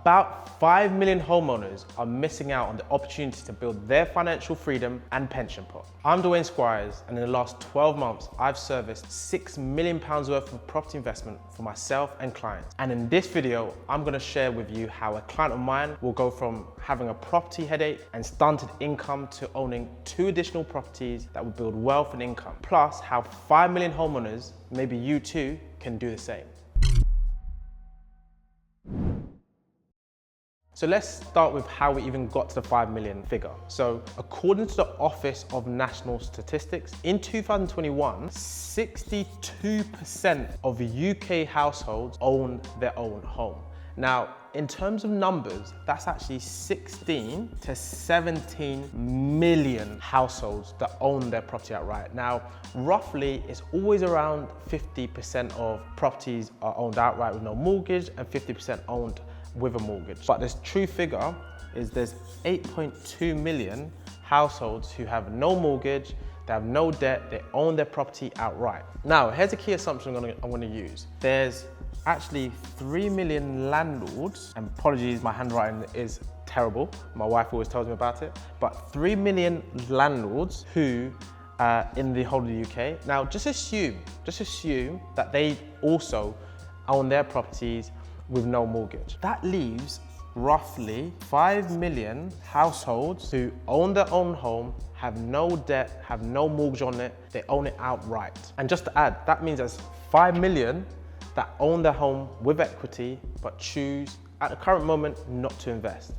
About 5 million homeowners are missing out on the opportunity to build their financial freedom and pension pot. I'm Dwayne Squires, and in the last 12 months, I've serviced £6 million worth of property investment for myself and clients. And in this video, I'm going to share with you how a client of mine will go from having a property headache and stunted income to owning 2 additional properties that will build wealth and income. Plus, how 5 million homeowners, maybe you too, can do the same. So let's start with how we even got to the 5 million figure. So according to the Office of National Statistics, in 2021, 62% of UK households own their own home. Now, in terms of numbers, that's actually 16 to 17 million households that own their property outright. Now, roughly, it's always around 50% of properties are owned outright with no mortgage and 50% owned with a mortgage. But this true figure is there's 8.2 million households who have no mortgage, they have no debt, they own their property outright. Now, here's a key assumption I'm gonna use. There's actually 3 million landlords, and apologies, my handwriting is terrible. My wife always tells me about it, but 3 million landlords who in the whole of the UK. Now, just assume that they also own their properties with no mortgage. That leaves roughly 5 million households who own their own home, have no debt, have no mortgage on it, they own it outright. And just to add, that means there's 5 million that own their home with equity, but choose at the current moment not to invest.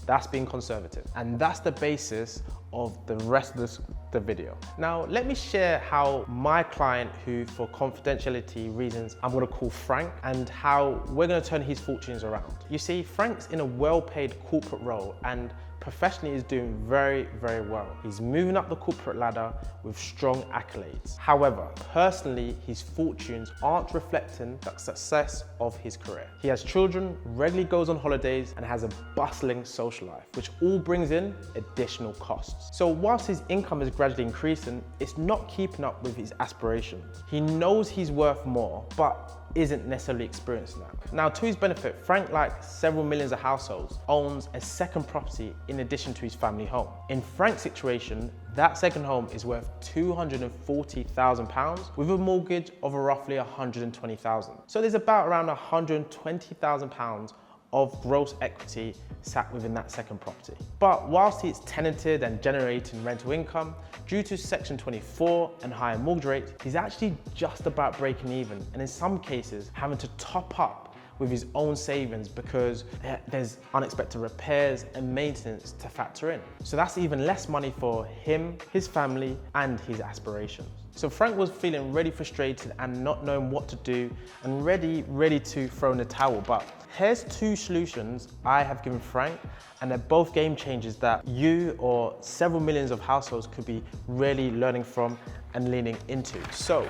That's being conservative. And that's the basis of the rest of the video. Now, let me share how my client, who for confidentiality reasons, I'm gonna call Frank, and how we're gonna turn his fortunes around. You see, Frank's in a well-paid corporate role and professionally is doing very, very well. He's moving up the corporate ladder with strong accolades. However, personally, his fortunes aren't reflecting the success of his career. He has children, regularly goes on holidays, and has a bustling social life, which all brings in additional costs. So whilst his income is gradually increasing, it's not keeping up with his aspirations. He knows he's worth more, but isn't necessarily experiencing that. Now, to his benefit, Frank, like several millions of households, owns a second property in addition to his family home. In Frank's situation, that second home is worth £240,000 with a mortgage of roughly £120,000. So there's about around £120,000 of gross equity sat within that second property. But whilst it's tenanted and generating rental income, due to Section 24 and higher mortgage rates, he's actually just about breaking even, and in some cases having to top up with his own savings because there's unexpected repairs and maintenance to factor in. So that's even less money for him, his family, and his aspirations. So Frank was feeling really frustrated and not knowing what to do and ready to throw in the towel. But here's 2 solutions I have given Frank, and they're both game changers that you or several millions of households could be really learning from and leaning into. So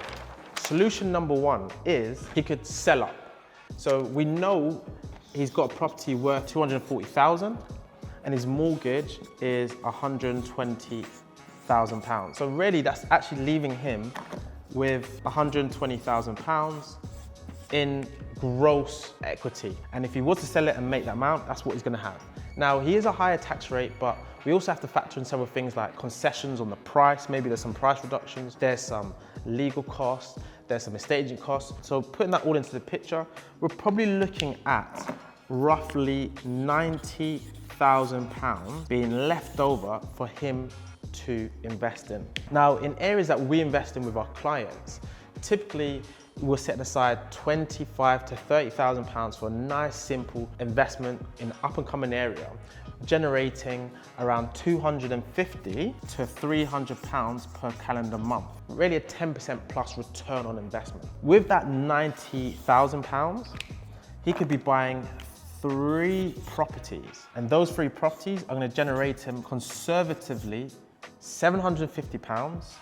solution number 1 is he could sell up. So we know he's got a property worth £240,000 and his mortgage is £120,000. So really that's actually leaving him with £120,000 in gross equity. And if he was to sell it and make that amount, that's what he's gonna have. Now, he is a higher tax rate, but we also have to factor in several things like concessions on the price. Maybe there's some price reductions, there's some legal costs, there's some estate agent costs. So putting that all into the picture, we're probably looking at roughly £90,000 being left over for him to invest in. Now, in areas that we invest in with our clients, typically we'll set aside £25,000 to £30,000 for a nice simple investment in an up and coming area, generating around £250 to £300 per calendar month. Really a 10% plus return on investment. With that £90,000, he could be buying 3 properties, and those 3 properties are going to generate him conservatively £750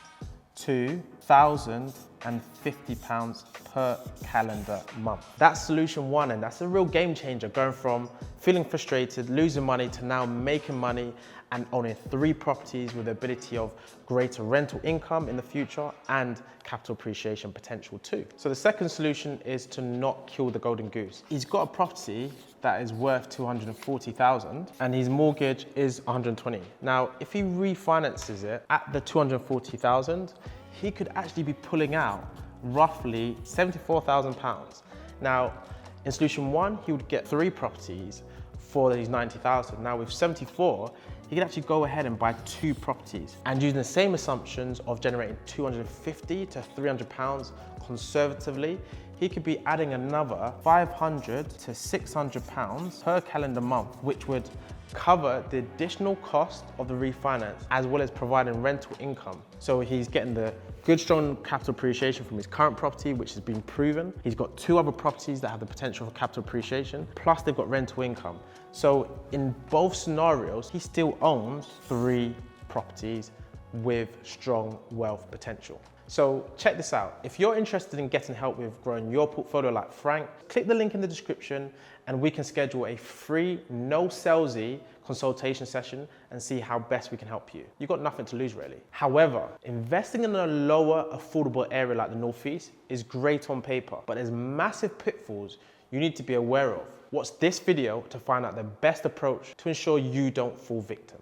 to £1,050 per calendar month. That's solution 1, and that's a real game changer, going from feeling frustrated, losing money, to now making money and owning 3 properties with the ability of greater rental income in the future and capital appreciation potential too. So the second solution is to not kill the golden goose. He's got a property that is worth 240,000 and his mortgage is 120. Now, if he refinances it at the 240,000, he could actually be pulling out roughly £74,000. Now, in solution one, he would get 3 properties for these 90,000. Now with 74, he could actually go ahead and buy 2 properties and using the same assumptions of generating 250 to 300 pounds conservatively, he could be adding another 500 to 600 pounds per calendar month, which would cover the additional cost of the refinance as well as providing rental income. So he's getting the good strong capital appreciation from his current property, which has been proven. He's got 2 other properties that have the potential for capital appreciation, plus they've got rental income. So in both scenarios, he still owns 3 properties with strong wealth potential. So check this out. If you're interested in getting help with growing your portfolio like Frank, click the link in the description and we can schedule a free, no salesy consultation session and see how best we can help you. You've got nothing to lose really. However, investing in a lower affordable area like the Northeast is great on paper, but there's massive pitfalls you need to be aware of. Watch this video to find out the best approach to ensure you don't fall victim.